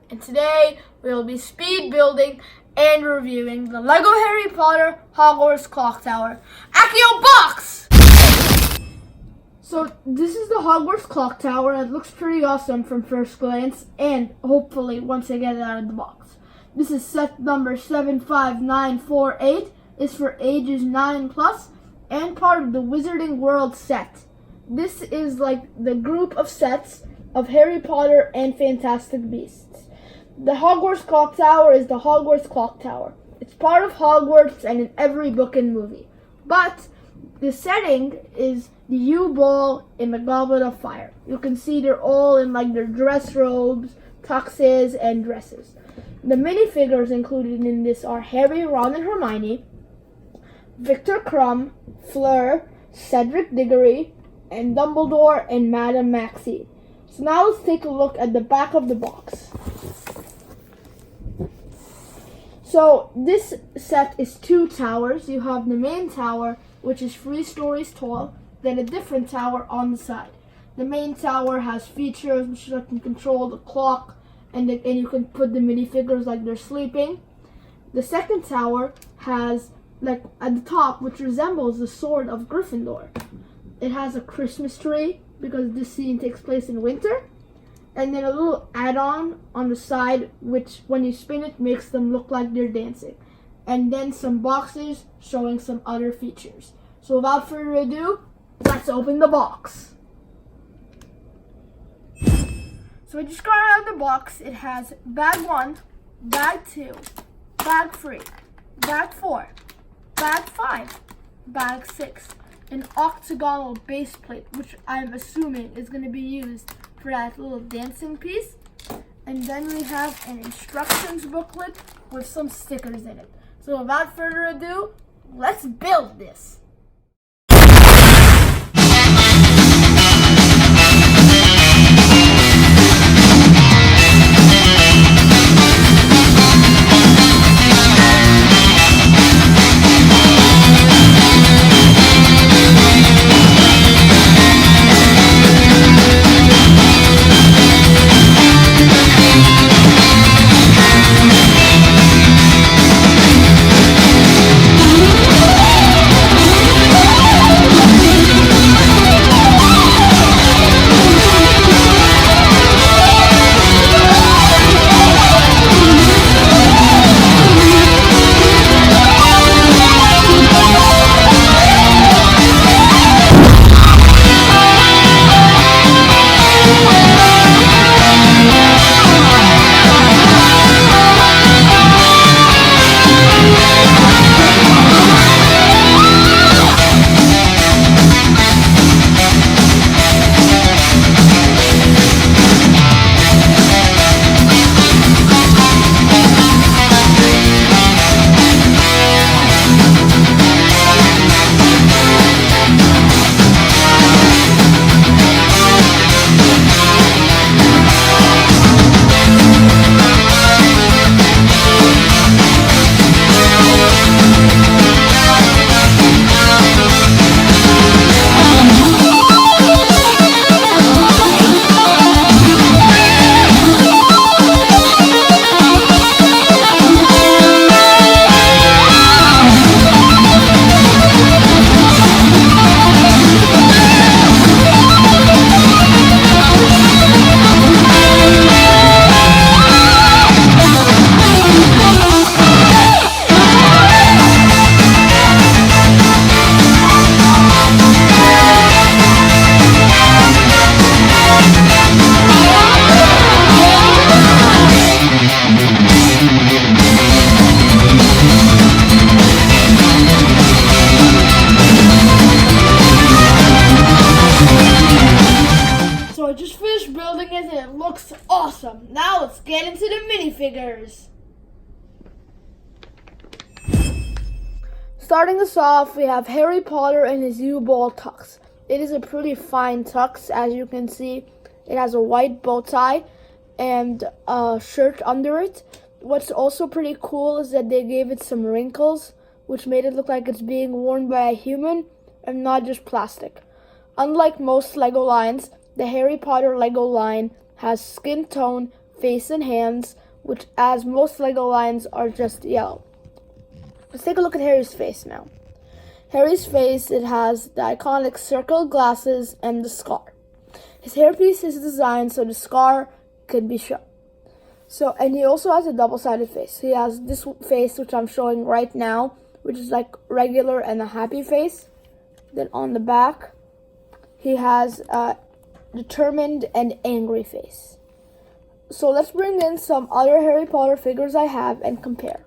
and today we will be speed building and reviewing the LEGO Harry Potter Hogwarts Clock Tower Accio Box! So this is the Hogwarts Clock Tower. It looks pretty awesome from first glance, and hopefully once I get it out of the box. This is set number 75948. It's for ages 9 plus and part of the Wizarding World set. This is like the group of sets of Harry Potter and Fantastic Beasts. The Hogwarts Clock Tower is the Hogwarts Clock Tower. It's part of Hogwarts and in every book and movie. But the setting is the U-Ball in the Goblet of Fire. You can see they're all in like their dress robes, tuxes, and dresses. The minifigures included in this are Harry, Ron, and Hermione, Victor Crumb, Fleur, Cedric Diggory, and Dumbledore and Madame Maxie. So now let's take a look at the back of the box. So this set is 2 towers. You have the main tower, which is 3 stories tall, then a different tower on the side. The main tower has features which you can control the clock, and you can put the minifigures like they're sleeping. The second tower has, like at the top, which resembles the sword of Gryffindor. It has a Christmas tree because this scene takes place in winter, and then a little add-on on the side which when you spin it makes them look like they're dancing, and then some boxes showing some other features. So without further ado, let's open the box. So I just got it out of the box. It has bag 1, bag 2, bag 3, bag 4, bag 5, bag 6, an octagonal base plate, which I'm assuming is going to be used for that little dancing piece. And then we have an instructions booklet with some stickers in it. So without further ado, let's build this. Building it and it looks awesome. Now let's get into the minifigures. Starting us off, we have Harry Potter and his U-Ball tux. It is a pretty fine tux, as you can see. It has a white bow tie and a shirt under it. What's also pretty cool is that they gave it some wrinkles, which made it look like it's being worn by a human and not just plastic. Unlike most LEGO lines, the Harry Potter LEGO line has skin tone, face and hands, which as most Lego lines are just yellow. Let's take a look at Harry's face now. Harry's face, it has the iconic circle glasses and the scar. His hairpiece is designed so the scar can be shown. So, and he also has a double-sided face. He has this face, which I'm showing right now, which is like regular and a happy face. Then on the back, he has a determined and angry face. So let's bring in some other Harry Potter figures I have and compare.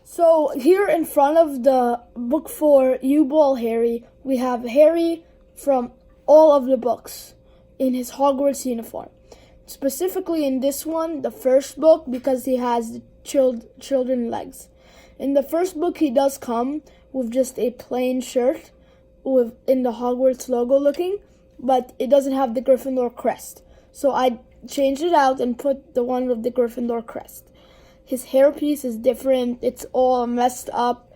So here in front of the book 4 U-Ball Harry, we have Harry from all of the books in his Hogwarts uniform. Specifically in this one, the first book, because he has the children legs. In the first book, he does come with just a plain shirt in the Hogwarts logo looking, but it doesn't have the Gryffindor crest. So I changed it out and put the one with the Gryffindor crest. His hairpiece is different. It's all messed up,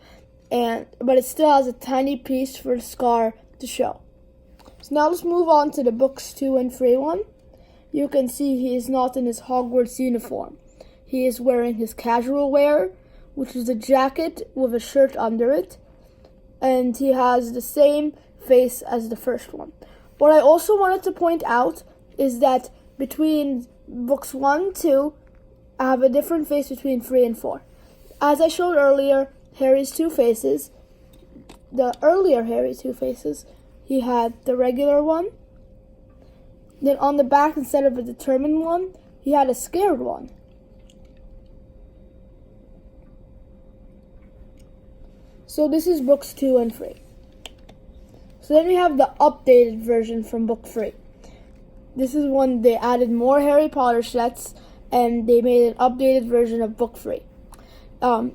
but it still has a tiny piece for the scar to show. So now let's move on to the books 2 and 3 one. You can see he is not in his Hogwarts uniform. He is wearing his casual wear, which is a jacket with a shirt under it, and he has the same face as the first one. What I also wanted to point out is that between books 1, 2, I have a different face between 3 and 4. As I showed earlier, Harry's two faces, the earlier Harry two faces, he had the regular one. Then on the back, instead of a determined one, he had a scared one. So this is books 2 and 3. So then we have the updated version from book 3. This is when they added more Harry Potter sets and they made an updated version of book 3.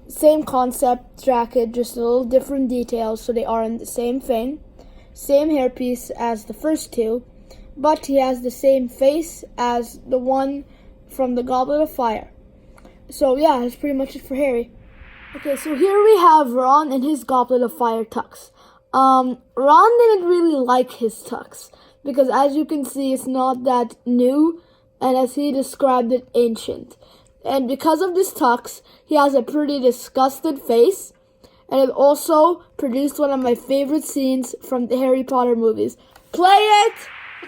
Same concept, jacket, just a little different details, so they are in the same thing. Same hairpiece as the first two, but he has the same face as the one from the Goblet of Fire. So yeah, that's pretty much it for Harry. Okay, so here we have Ron and his Goblet of Fire tux. Ron didn't really like his tux, because as you can see, it's not that new, and as he described it, ancient. And because of this tux, he has a pretty disgusted face, and it also produced one of my favorite scenes from the Harry Potter movies. Play it!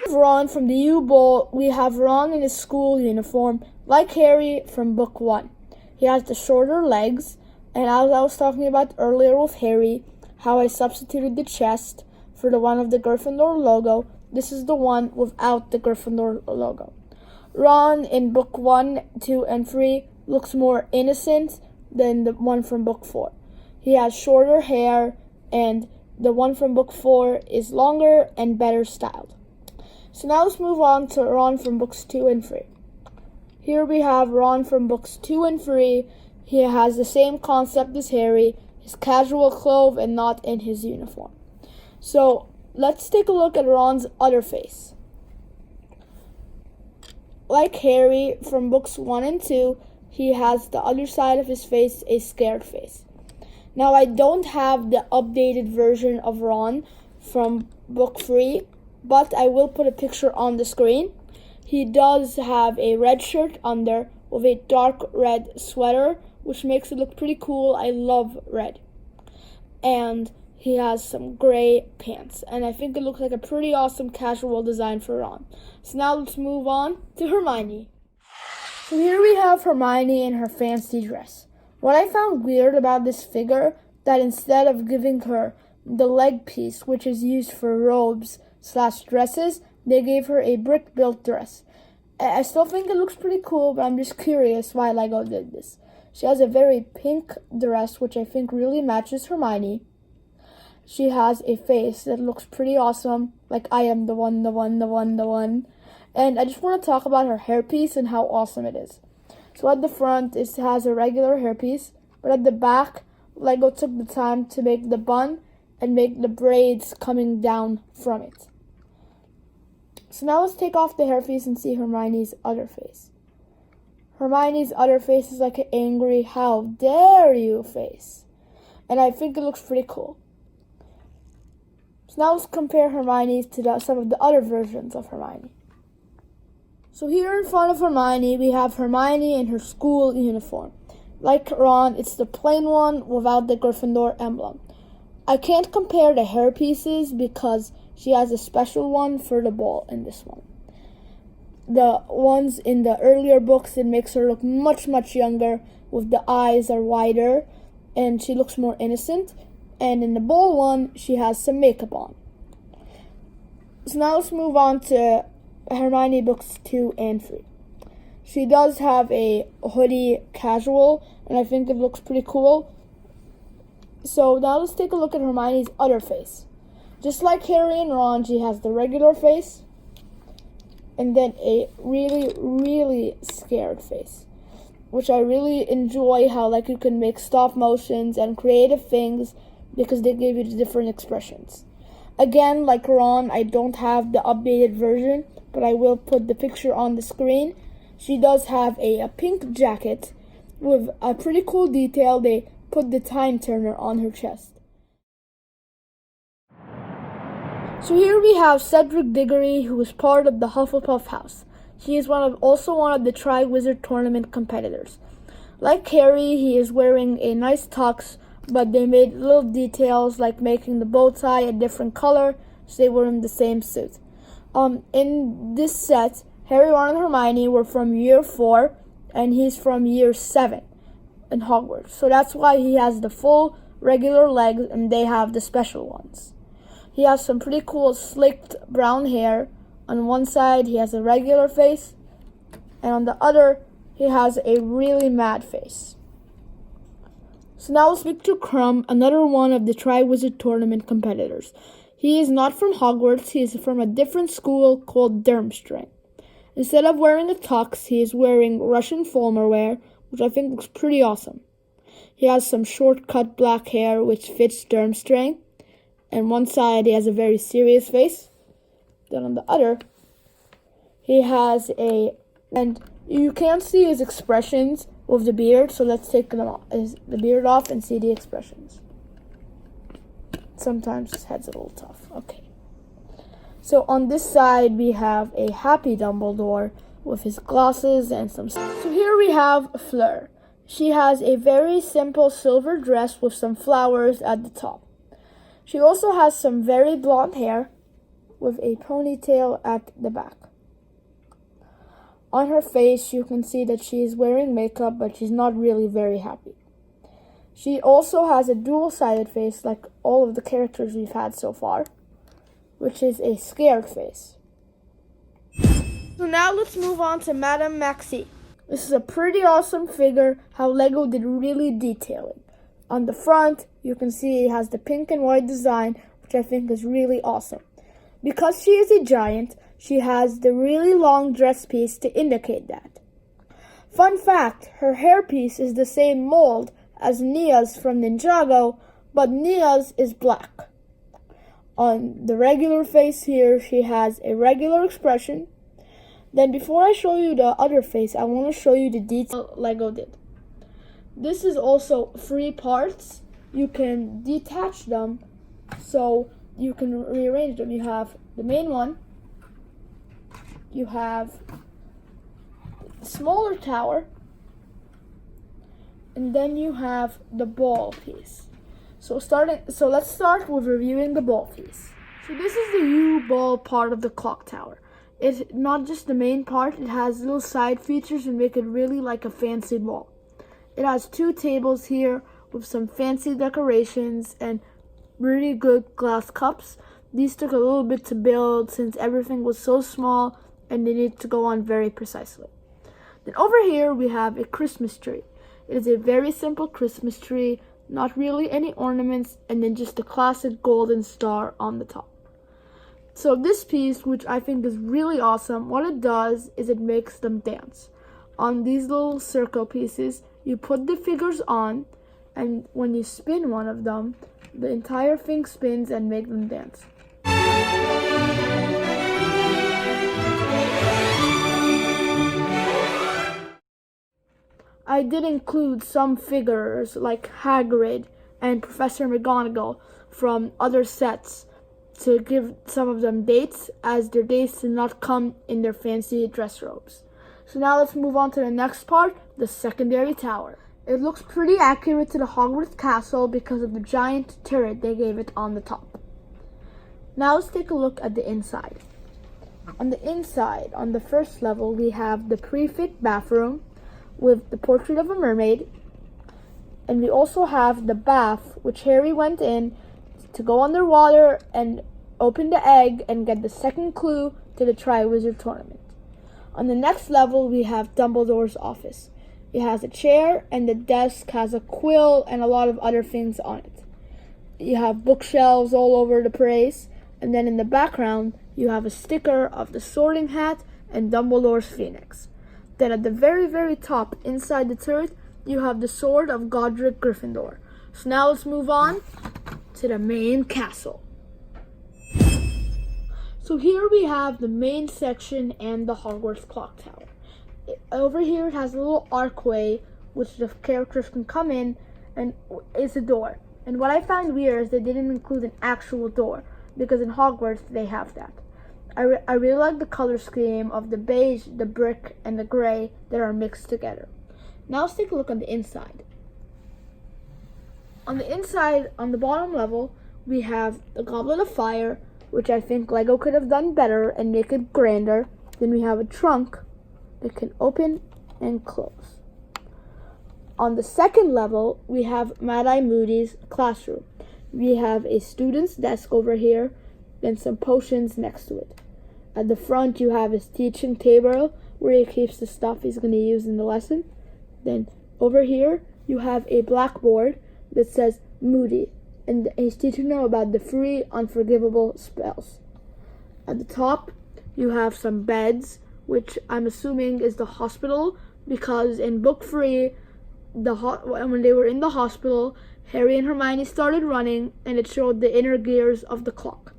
Ron from the U-Bowl, we have Ron in his school uniform, like Harry from book 1. He has the shorter legs, and as I was talking about earlier with Harry, how I substituted the chest for the one of the Gryffindor logo, this is the one without the Gryffindor logo. Ron in book 1, 2, and 3 looks more innocent than the one from book 4. He has shorter hair, and the one from book 4 is longer and better styled. So now let's move on to Ron from books 2 and 3. Here we have Ron from books 2 and 3. He has the same concept as Harry, his casual clothes and not in his uniform. So let's take a look at Ron's other face. Like Harry from books 1 and 2, he has the other side of his face a scared face. Now I don't have the updated version of Ron from book 3, but I will put a picture on the screen. He does have a red shirt under with a dark red sweater, which makes it look pretty cool. I love red. And he has some gray pants, and I think it looks like a pretty awesome casual design for Ron. So now let's move on to Hermione. So here we have Hermione in her fancy dress. What I found weird about this figure, that instead of giving her the leg piece, which is used for robes/dresses, they gave her a brick-built dress. I still think it looks pretty cool, but I'm just curious why Lego did this. She has a very pink dress, which I think really matches Hermione. She has a face that looks pretty awesome, like I am the one, the one, the one, the one. And I just want to talk about her hairpiece and how awesome it is. So at the front, it has a regular hairpiece, but at the back, Lego took the time to make the bun and make the braids coming down from it. So now let's take off the hairpiece and see Hermione's other face. Hermione's other face is like an angry, how dare you face. And I think it looks pretty cool. So now let's compare Hermione to some of the other versions of Hermione. So here in front of Hermione, we have Hermione in her school uniform. Like Ron, it's the plain one without the Gryffindor emblem. I can't compare the hair pieces because she has a special one for the ball in this one. The ones in the earlier books, it makes her look much, much younger, with the eyes are wider, and she looks more innocent. And in the ball one, she has some makeup on. So now let's move on to Hermione books 2 and 3. She does have a hoodie casual, and I think it looks pretty cool. So now let's take a look at Hermione's other face. Just like Harry and Ron, she has the regular face, and then a really, really scared face, which I really enjoy how like you can make stop motions and creative things because they give you the different expressions. Again, like Ron, I don't have the updated version, but I will put the picture on the screen. She does have a pink jacket with a pretty cool detail. They put the time turner on her chest. So here we have Cedric Diggory, who is part of the Hufflepuff house. He is also one of the Tri-Wizard Tournament competitors. Like Harry, he is wearing a nice tux, but they made little details like making the bow tie a different color so they were in the same suit. In this set, Harry, Ron, and Hermione were from year 4, and he's from year 7 in Hogwarts. So that's why he has the full regular legs and they have the special ones. He has some pretty cool slicked brown hair. On one side, he has a regular face, and on the other, he has a really mad face. So now let's speak to Crumb, another one of the Tri-Wizard Tournament competitors. He is not from Hogwarts, he is from a different school called Durmstrang. Instead of wearing a tux, he is wearing Russian formal wear, which I think looks pretty awesome. He has some short-cut black hair, which fits Durmstrang. And one side, he has a very serious face. Then on the other, he has and you can't see his expressions with the beard, so let's take the beard off and see the expressions. Sometimes his head's a little tough. Okay. So on this side, we have a happy Dumbledore with his glasses and some. So here we have Fleur. She has a very simple silver dress with some flowers at the top. She also has some very blonde hair with a ponytail at the back. On her face, you can see that she is wearing makeup, but she's not really very happy. She also has a dual-sided face like all of the characters we've had so far, which is a scared face. So now let's move on to Madame Maxie. This is a pretty awesome figure, how Lego did really detailing. On the front, you can see it has the pink and white design, which I think is really awesome. Because she is a giant, she has the really long dress piece to indicate that. Fun fact, her hairpiece is the same mold as Nia's from Ninjago, but Nia's is black. On the regular face here, she has a regular expression. Then before I show you the other face, I want to show you the detail Lego did. This is also 3 parts. You can detach them so you can rearrange them. You have the main one, you have the smaller tower, and then you have the ball piece. So let's start with reviewing the ball piece. So this is the U-ball part of the clock tower. It's not just the main part, it has little side features and make it really like a fancy ball. It has 2 tables here with some fancy decorations and really good glass cups. These took a little bit to build since everything was so small and they need to go on very precisely. Then over here we have a Christmas tree. It is a very simple Christmas tree, not really any ornaments, and then just a classic golden star on the top. So this piece, which I think is really awesome, what it does is it makes them dance. On these little circle pieces, you put the figures on, and when you spin one of them, the entire thing spins and makes them dance. I did include some figures like Hagrid and Professor McGonagall from other sets to give some of them dates, as their dates did not come in their fancy dress robes. So now let's move on to the next part, the secondary tower. It looks pretty accurate to the Hogwarts castle because of the giant turret they gave it on the top. Now let's take a look at the inside. On the inside, on the first level, we have the pre-fit bathroom with the portrait of a mermaid. And we also have the bath, which Harry went in to go underwater and open the egg and get the second clue to the Triwizard Tournament. On the next level, we have Dumbledore's office. It has a chair, and the desk has a quill and a lot of other things on it. You have bookshelves all over the place, and then in the background, you have a sticker of the Sorting Hat and Dumbledore's Phoenix. Then at the very, very top, inside the turret, you have the sword of Godric Gryffindor. So now let's move on to the main castle. So here we have the main section and the Hogwarts clock tower. Over here it has a little archway which the characters can come in, and it's a door. And what I found weird is they didn't include an actual door, because in Hogwarts they have that. I really like the color scheme of the beige, the brick, and the gray that are mixed together. Now let's take a look on the inside. On the inside, on the bottom level, we have the Goblet of Fire, which I think Lego could have done better and make it grander. Then we have a trunk that can open and close. On the second level, we have Mad-Eye Moody's classroom. We have a student's desk over here, and some potions next to it. At the front, you have his teaching table where he keeps the stuff he's going to use in the lesson. Then over here, you have a blackboard that says Moody, and he's teaching them about the 3 unforgivable spells. At the top, you have some beds, which I'm assuming is the hospital, because in book 3, when they were in the hospital, Harry and Hermione started running, and it showed the inner gears of the clock.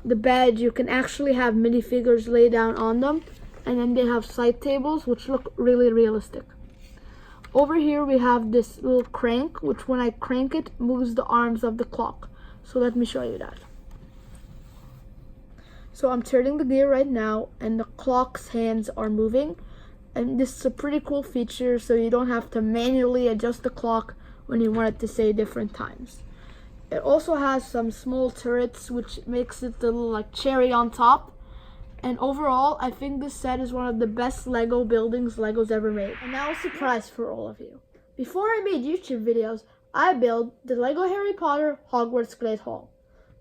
The bed, you can actually have minifigures lay down on them, and then they have side tables, which look really realistic. Over here we have this little crank, which when I crank it, moves the arms of the clock. So let me show you that. So I'm turning the gear right now, and the clock's hands are moving. And this is a pretty cool feature, so you don't have to manually adjust the clock when you want it to say different times. It also has some small turrets, which makes it a little like cherry on top. And overall, I think this set is one of the best Lego buildings Lego's ever made. And now a surprise for all of you. Before I made YouTube videos, I built the Lego Harry Potter Hogwarts Great Hall.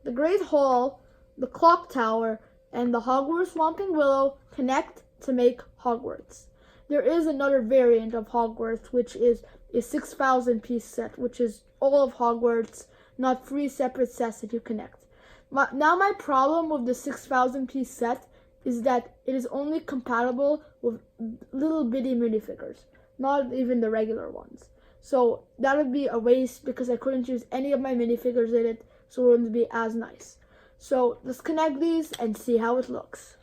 The Great Hall, the Clock Tower, and the Hogwarts Whomping Willow connect to make Hogwarts. There is another variant of Hogwarts, which is a 6,000 piece set, which is all of Hogwarts, not 3 separate sets that you connect. Now my problem with the 6,000 piece set is that it is only compatible with little bitty minifigures, not even the regular ones. So that would be a waste because I couldn't use any of my minifigures in it, so it wouldn't be as nice. So let's connect these and see how it looks.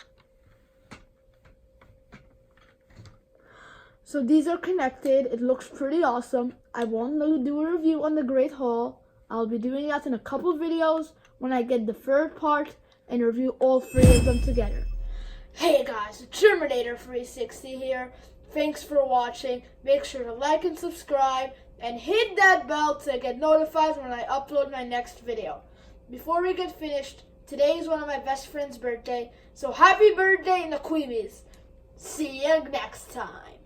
So these are connected. It looks pretty awesome. I won't do a review on the Great Hall. I'll be doing that in a couple videos when I get the third part and review all 3 of them together. Hey guys, Terminator 360 here. Thanks for watching. Make sure to like and subscribe and hit that bell to get notified when I upload my next video. Before we get finished, today is one of my best friend's birthday, so happy birthday in the Queebies. See you next time.